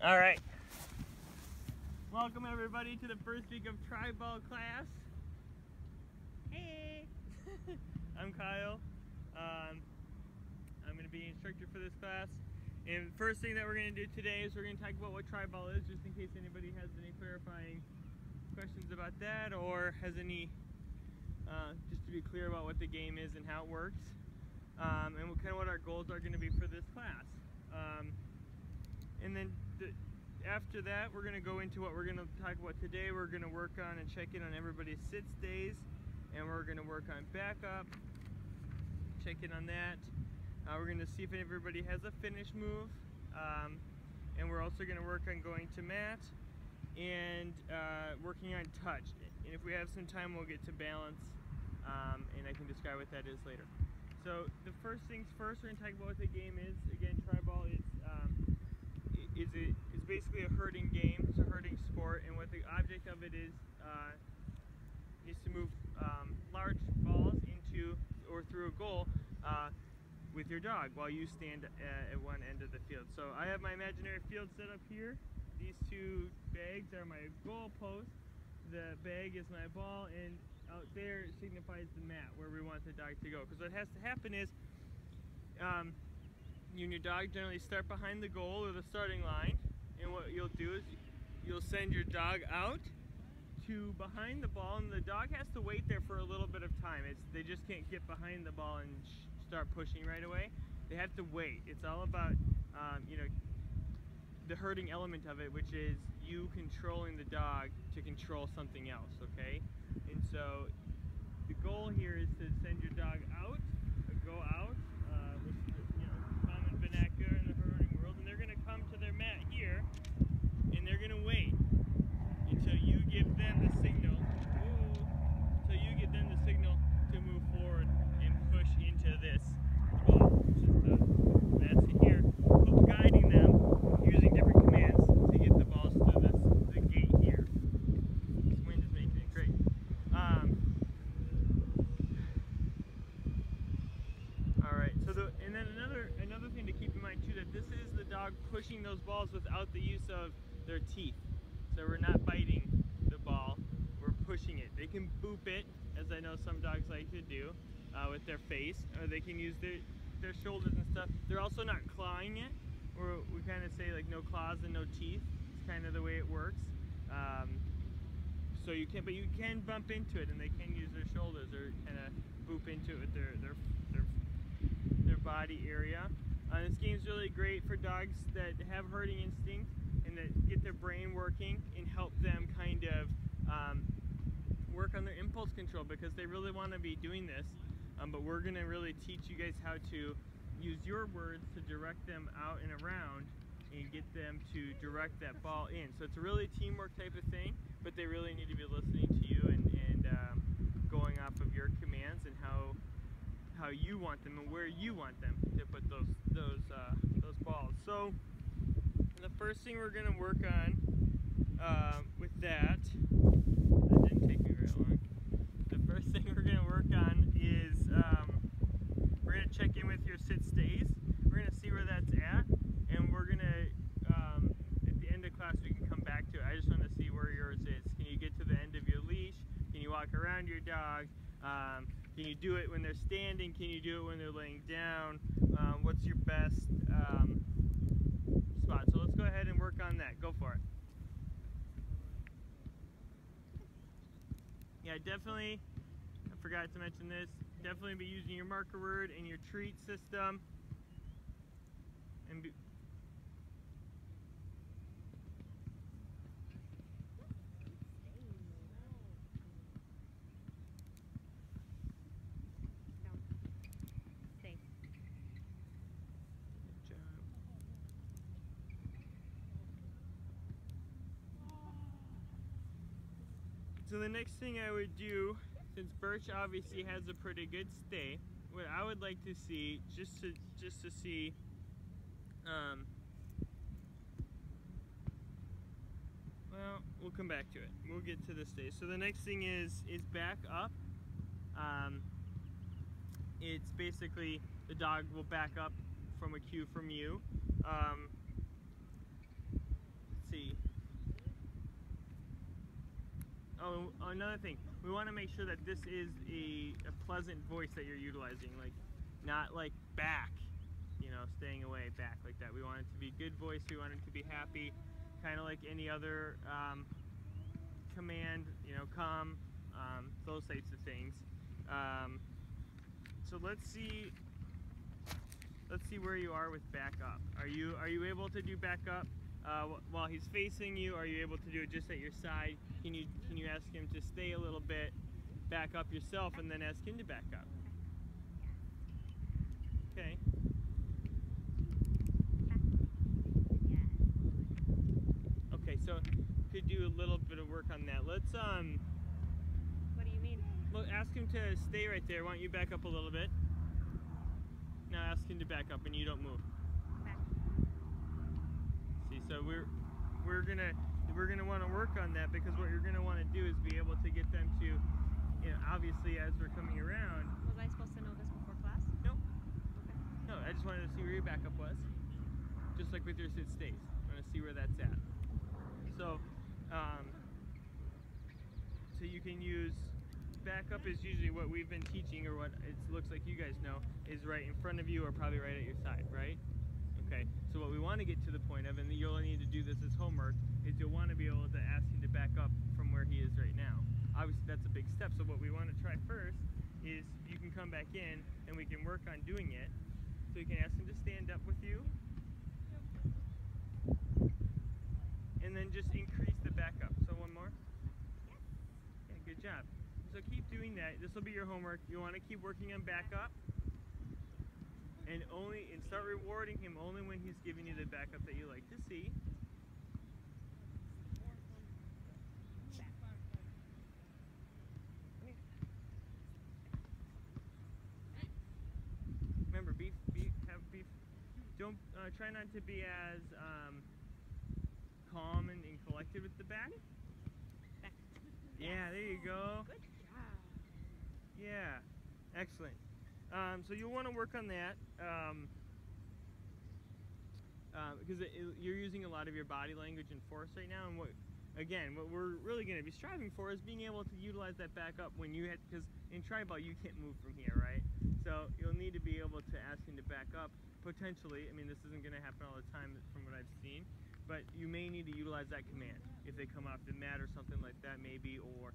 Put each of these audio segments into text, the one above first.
All right. Welcome everybody to the first week of Tri-Ball class. Hey! I'm Kyle. I'm going to be the instructor for this class. And the first thing that we're going to do today is we're going to talk about what Tri-Ball is, just in case anybody has any clarifying questions about that, or has any, just to be clear about what the game is and how it works, and kind of what our goals are going to be for this class. And then after that, we're going to go into what we're going to talk about today. We're going to work on and check in on everybody's sits days, and we're going to work on backup, check in on that. We're going to see if everybody has a finish move, and we're also going to work on going to mat and working on touch. And if we have some time, we'll get to balance, and I can describe what that is later. So the first things first, we're going to talk about what the game is. Again, Tri-Ball is basically a herding game. It's a herding sport, and what the object of it is to move large balls into or through a goal with your dog while you stand at one end of the field. So I have my imaginary field set up here. These two bags are my goal posts. The bag is my ball, and out there signifies the mat where we want the dog to go. Because what has to happen is you and your dog generally start behind the goal or the starting line, and what you'll do is you'll send your dog out to behind the ball, and the dog has to wait there for a little bit of time. They just can't get behind the ball and start pushing right away. They have to wait. It's all about the herding element of it, which is you controlling the dog to control something else, okay? And so the goal here is to send your dog out, go out, which is common vernacular in the herding world, and they're going to come to their mat here, and they're going to wait until you give them the signal, to move forward and push into this ball, which is the mats here, guiding them using different commands to get the balls to the gate here. This wind is making it great. All right. So and then another thing to keep in mind too, that this is the dog pushing those balls without the use of their teeth. So we're not biting the ball, we're pushing it. They can boop it, as I know some dogs like to do, with their face, or they can use their shoulders and stuff. They're also not clawing it, or we kind of say like no claws and no teeth. It's kind of the way it works. So you can bump into it, and they can use their shoulders or kind of boop into it with their body area. This game's really great for dogs that have herding instinct and that get their brain working and help them kind of work on their impulse control, because they really want to be doing this, but we're going to really teach you guys how to use your words to direct them out and around and get them to direct that ball in. So it's a really teamwork type of thing, but they really need to be listening to you and going off of your commands and how you want them and where you want them to put those balls. So the first thing we're going to work on with that didn't take me very long. The first thing we're going to work on is we're going to check in with your sit stays. We're going to see where that's at, and we're going to, at the end of class, we can come back to it. I just want to see where yours is. Can you get to the end of your leash? Can you walk around your dog? Can you do it when they're standing? Can you do it when they're laying down? What's your best spot? So let's go ahead and work on that. Go for it. Yeah, definitely, I forgot to mention this, definitely be using your marker word and your treat system. And so the next thing I would do, since Birch obviously has a pretty good stay, what I would like to see, just to see, well, we'll come back to it. We'll get to the stay. So the next thing is back up. It's basically the dog will back up from a cue from you. another thing, we want to make sure that this is a pleasant voice that you're utilizing, like not like back, you know, staying away, back like that. We want it to be good voice. We want it to be happy, kind of like any other command, you know, come, those types of things. So let's see where you are with back up. Are you able to do back up while he's facing you? Are you able to do it just at your side? Can you ask him to stay a little bit, back up yourself, and then ask him to back up? Okay. Okay, so could do a little bit of work on that. Let's What do you mean? Well, ask him to stay right there. Why don't you back up a little bit? Now ask him to back up, and you don't move. Back. See, so we're gonna want to work on that, because what you're gonna want to do is be able to get them to, you know, obviously as we're coming around. Was I supposed to know this before class? No. Okay. No, I just wanted to see where your backup was. Just like with your sit stays. I want to see where that's at. So, so you can use backup is usually what we've been teaching, or what it looks like you guys know, is right in front of you or probably right at your side, right? Okay, so what we want to get to the point of, and you'll need to do this as homework, is you'll want to be able to ask him to back up from where he is right now. Obviously that's a big step, so what we want to try first is you can come back in and we can work on doing it. So you can ask him to stand up with you, and then just increase the backup. So one more? Yeah, good job. So keep doing that. This will be your homework. You want to keep working on backup, and start rewarding him only when he's giving you the backup that you like to see. Remember, don't try not to be as calm and collected with the back. Yeah, there you go. Good job. Yeah, excellent. So you'll want to work on that because you're using a lot of your body language and force right now, and what we're really going to be striving for is being able to utilize that back up when you hit, because in tri-ball you can't move from here, right? So you'll need to be able to ask him to back up, potentially. I mean, this isn't going to happen all the time from what I've seen, but you may need to utilize that command if they come off the mat or something like that, maybe, or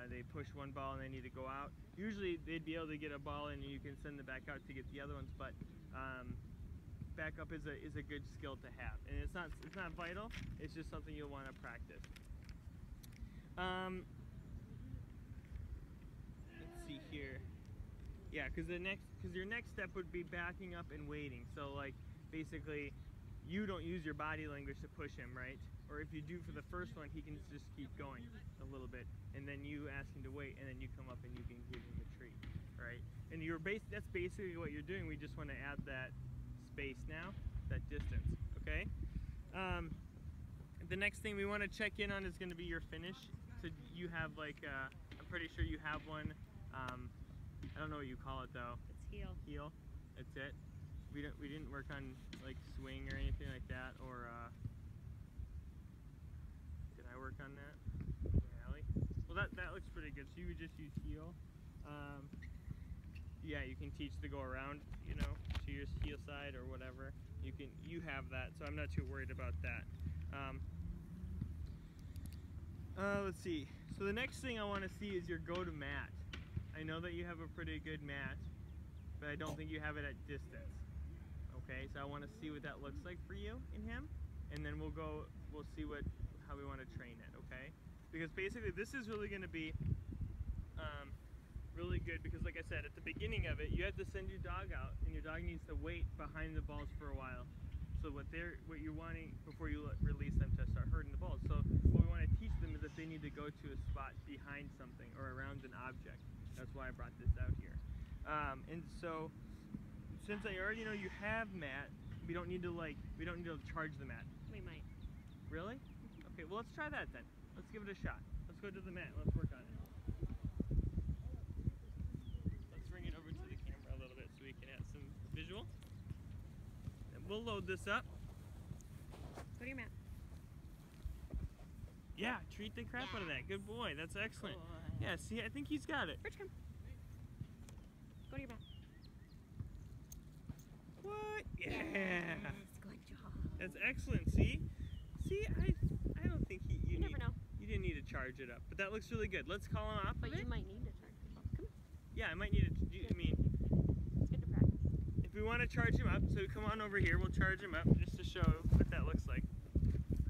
they push one ball and they need to go out. Usually they'd be able to get a ball in and you can send them back out to get the other ones, but backup is a good skill to have, and it's not vital. It's just something you'll want to practice. Let's see here. Yeah, because your next step would be backing up and waiting. So like basically, you don't use your body language to push him, right? Or if you do for the first one, he can just keep going a little bit, and then you ask him to wait, and then you come up and you can give him the treat, right? And that's basically what you're doing. We just want to add that space now, that distance, okay? The next thing we want to check in on is going to be your finish. So you have like, I'm pretty sure you have one. I don't know what you call it though. It's heel. Heel. That's it. We didn't work on like swing or anything like that, or did I work on that? Allie? Well, that looks pretty good. So you would just use heel. Yeah, you can teach to go around, you know, to your heel side or whatever. You have that, so I'm not too worried about that. Let's see. So the next thing I want to see is your go-to mat. I know that you have a pretty good mat, but I don't think you have it at distance. Okay, so I want to see what that looks like for you and him, and then we'll see how we want to train it, okay? Because basically this is really going to be really good, because like I said, at the beginning of it, you have to send your dog out, and your dog needs to wait behind the balls for a while. So what you're wanting before you release them to start herding the balls. So what we want to teach them is that they need to go to a spot behind something or around an object. That's why I brought this out here. And so since I already know you have mat, we don't need to charge the mat. We might. Really? Okay, well let's try that then. Let's give it a shot. Let's go to the mat and let's work on it. Let's bring it over to the camera a little bit so we can have some visual. And we'll load this up. Go to your mat. Yeah, treat the crap out of that. Good boy. That's excellent. Boy. Yeah, see, I think he's got it. Rich, come. Go to your mat. What? Yeah. Yes, good job. That's excellent. See? See, I don't think You never know. you didn't need to charge it up. But that looks really good. Let's call him off But of it. you might need to charge yourself. Come. Yeah, I might need to. I mean, It's good to practice. if we want to charge him up, so come on over here. We'll charge him up just to show what that looks like.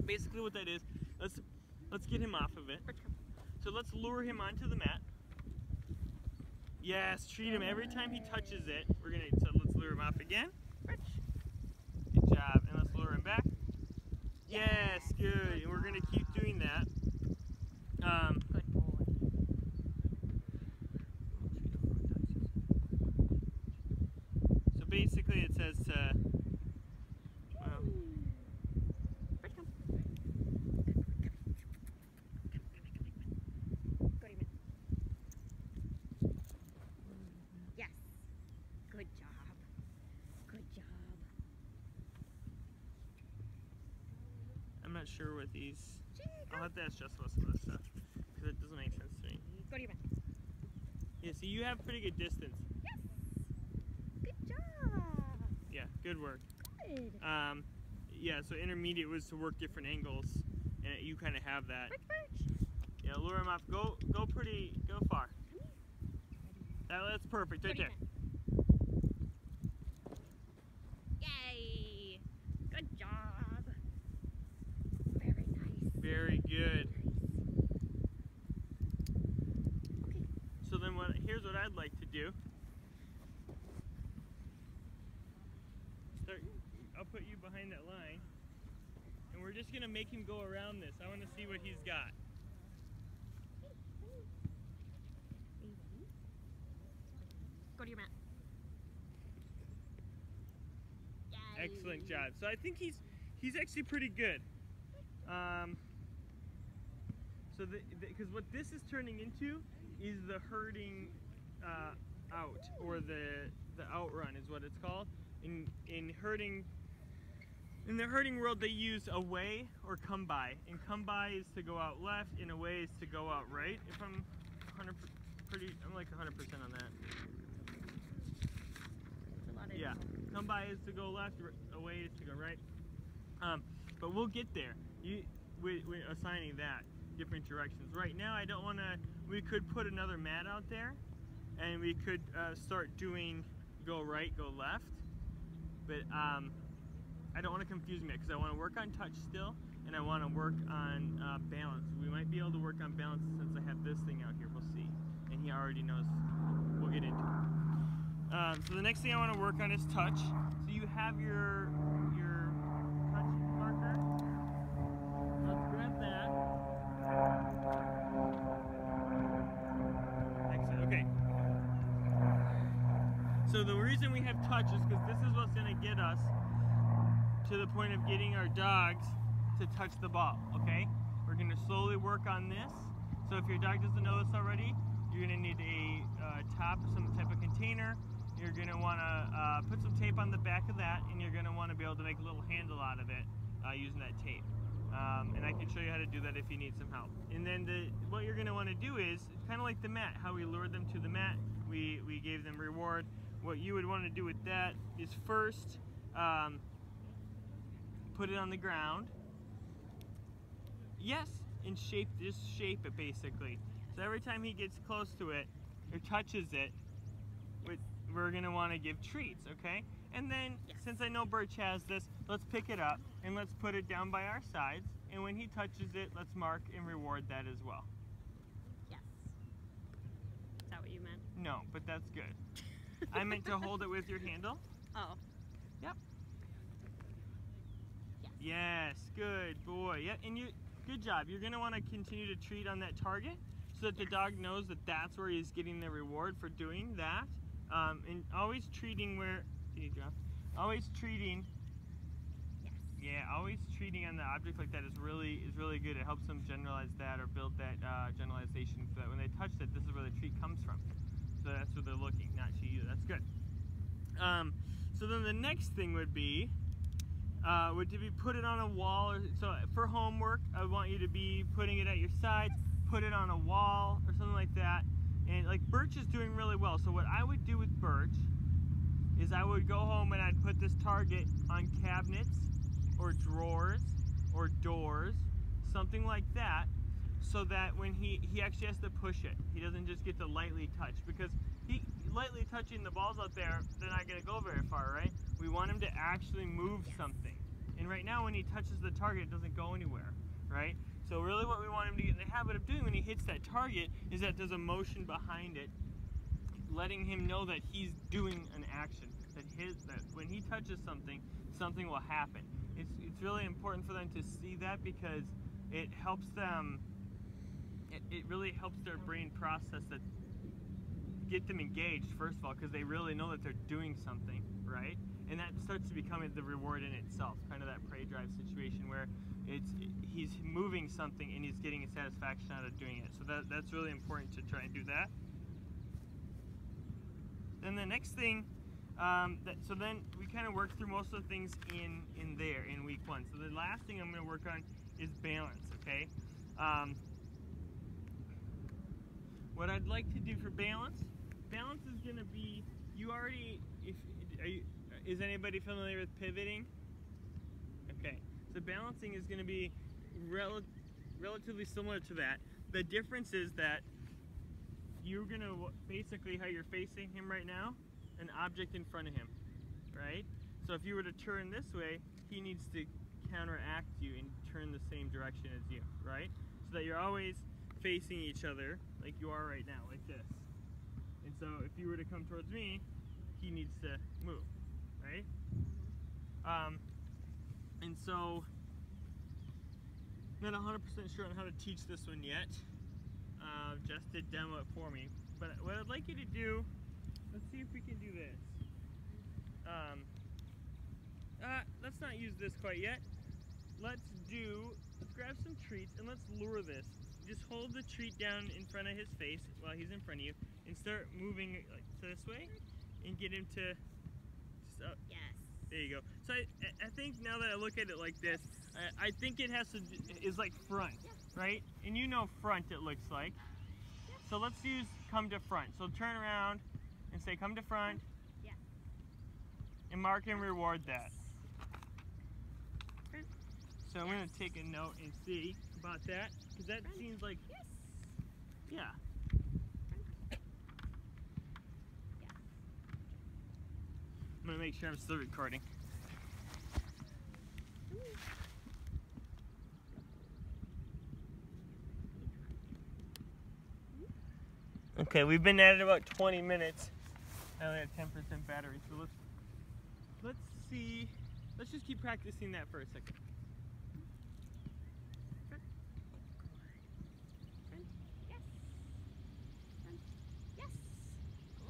Basically, what that is, let's get him off of it. Rich, come. So let's lure him onto the mat. Yes, treat him every time he touches it. So let's lure him off again. Rich. Good job. And let's lure him back. Yes, good. And we're gonna keep doing that. Good boy. So basically, it says to. Well, Rich, come. Go to your mat. Yes. Good job. Good job. I'm not sure what these. Chica. I'll have to ask Jessica some of this stuff because it doesn't make sense to me. Go to your mat. Yeah, see, you have pretty good distance. Yes. Good job. Yeah, good work. Good. Yeah, so intermediate was to work different angles, and you kind of have that. Rich, Rich. Yeah, lure him off. Go far. Come here. That's perfect Go right to your there. mat. Yay. Good job. Very nice. Very good. Okay. So then here's what I'd like to do. I'll put you behind that line, and we're just gonna make him go around this. I want to see what he's got. Go to your mat. Yay. Excellent job. So I think he's actually pretty good. So because what this is turning into is the herding out, or the outrun is what it's called. In the herding world, they use away or come by, and come by is to go out left, and away is to go out right. If I'm I'm like 100% on that. That's a lot of Yeah, come by is to go left, away is to go right. But we'll get there. We're assigning that different directions. Right now, I don't want to. We could put another mat out there, and we could start doing go right, go left. But I don't want to confuse me because I want to work on touch still, and I want to work on balance. We might be able to work on balance since I have this thing out here. We'll see. And he already knows. We'll get into it. So the next thing I want to work on is touch. So you have your touch marker. Let's grab that. Excellent. Okay. So the reason we have touch is because this is what's going to get us to the point of getting our dogs to touch the ball, okay? We're going to slowly work on this. So if your dog doesn't know this already, you're going to need a top, some type of container. You're going to want to put some tape on the back of that, and you're going to want to be able to make a little handle out of it using that tape. And I can show you how to do that if you need some help. And then what you're going to want to do is, kind of like the mat, how we lured them to the mat, we gave them reward. What you would want to do with that is first put it on the ground. Yes, and just shape it basically. So every time he gets close to it or touches it, we're gonna want to give treats, okay? And then, since I know Birch has this, let's pick it up and let's put it down by our sides. And when he touches it, let's mark and reward that as well. Yes. Is that what you meant? No, but that's good. I meant to hold it with your handle. Oh. Yep. Yes. Yes, good boy. Yeah, and good job. You're gonna want to continue to treat on that target so that the dog knows that that's where he's getting the reward for doing that. And always treating where. Can you drop? Always treating. Yes. Yeah, always treating on the object like that is really good. It helps them generalize that or build that generalization so that when they touch it, this is where the treat comes from. So that's where they're looking, not to you. That's good. So then the next thing would be would to be put it on a wall. So for homework, I want you to be putting it at your sides, put it on a wall or something like that. And like Birch is doing really well. So what I would do with Birch is I would go home and I'd put this target on cabinets or drawers or doors, something like that, so that when he actually has to push it, he doesn't just get to lightly touch, because he lightly touching the balls out there, they're not going to go very far, right? We want him to actually move something. And right now when he touches the target, it doesn't go anywhere, right? So really what we want him to get in the habit of doing when he hits that target is that there's a motion behind it, letting him know that he's doing an action, that when he touches something, something will happen. It's really important for them to see that, because it helps them, it really helps their brain process that, get them engaged first of all, because they really know that they're doing something, right? And that starts to become the reward in itself, kind of that prey drive situation where he's moving something and he's getting a satisfaction out of doing it. So that's really important to try and do that. Then the next thing, so then we kind of work through most of the things in there in week 1. So the last thing I'm going to work on is balance, okay? What I'd like to do for balance is going to be, is anybody familiar with pivoting? Okay, so balancing is going to be relatively similar to that. The difference is that you're going to, basically how you're facing him right now, an object in front of him, right? So if you were to turn this way, he needs to counteract you and turn the same direction as you, right? So that you're always facing each other like you are right now, like this. And so if you were to come towards me, he needs to move, right? And so I'm not 100% sure on how to teach this one yet. Jess did demo it for me. But what I'd like you to do, let's see if we can do this. Let's not use this quite yet. Let's grab some treats and let's lure this. Just hold the treat down in front of his face while he's in front of you and start moving it like this way and get him to, Yes. There you go. So I think now that I look at it like this, I think it has to, is like front, right? And you know front it looks like. So let's use come to front. So turn around and say come to front. Yeah. And mark and reward that. So I'm going to take a note and see about that, because that seems like, yeah. I'm going to make sure I'm still recording. Okay, we've been at it about 20 minutes. I only have 10% battery, so let's see. Let's just keep practicing that for a second.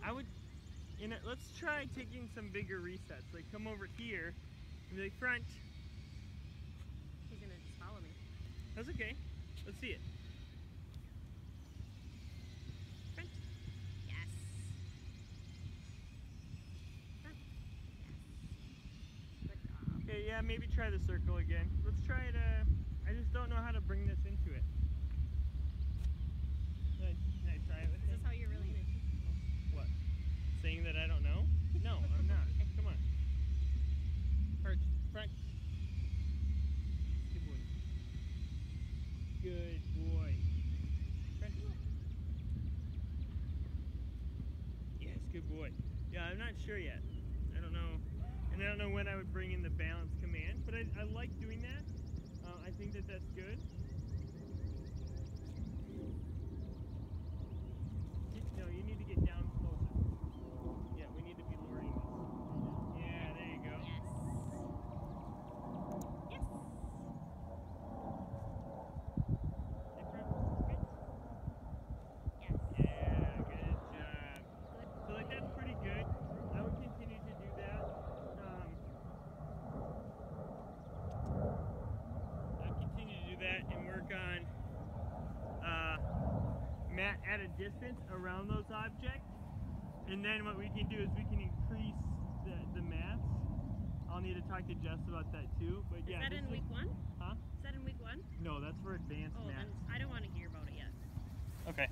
I would, let's try taking some bigger resets. Like come over here and be like front. He's gonna just follow me. That's okay. Let's see it. Front. Yes. Front. Yes. Good job. Okay, yeah, maybe try the circle again. Let's try it. I just don't know how to bring this into it. Can I try it with Is this how you're really making? What? Saying that I don't know? No, I'm not. Come on. Perch. Front. Good boy. Good boy. Front. Yes, good boy. Yeah, I'm not sure yet. I don't know. And I don't know when I would bring in the balance command, but I like doing that. I think that that's good. No, you need to get down closer. Yeah, we need to be luring this. Yeah, there you go. Yes. Yes. Yes. Yeah, good job. So like that's pretty good. I would continue to do that. I'd continue to do that and work on mat at a distance around those objects. And then what we can do is we can increase the mats. I'll need to talk to Jess about that too. But Is yeah, that this in week 1? Huh? Is that in week 1? No, that's for advanced Oh, math. then I don't want to hear about it yet. Okay.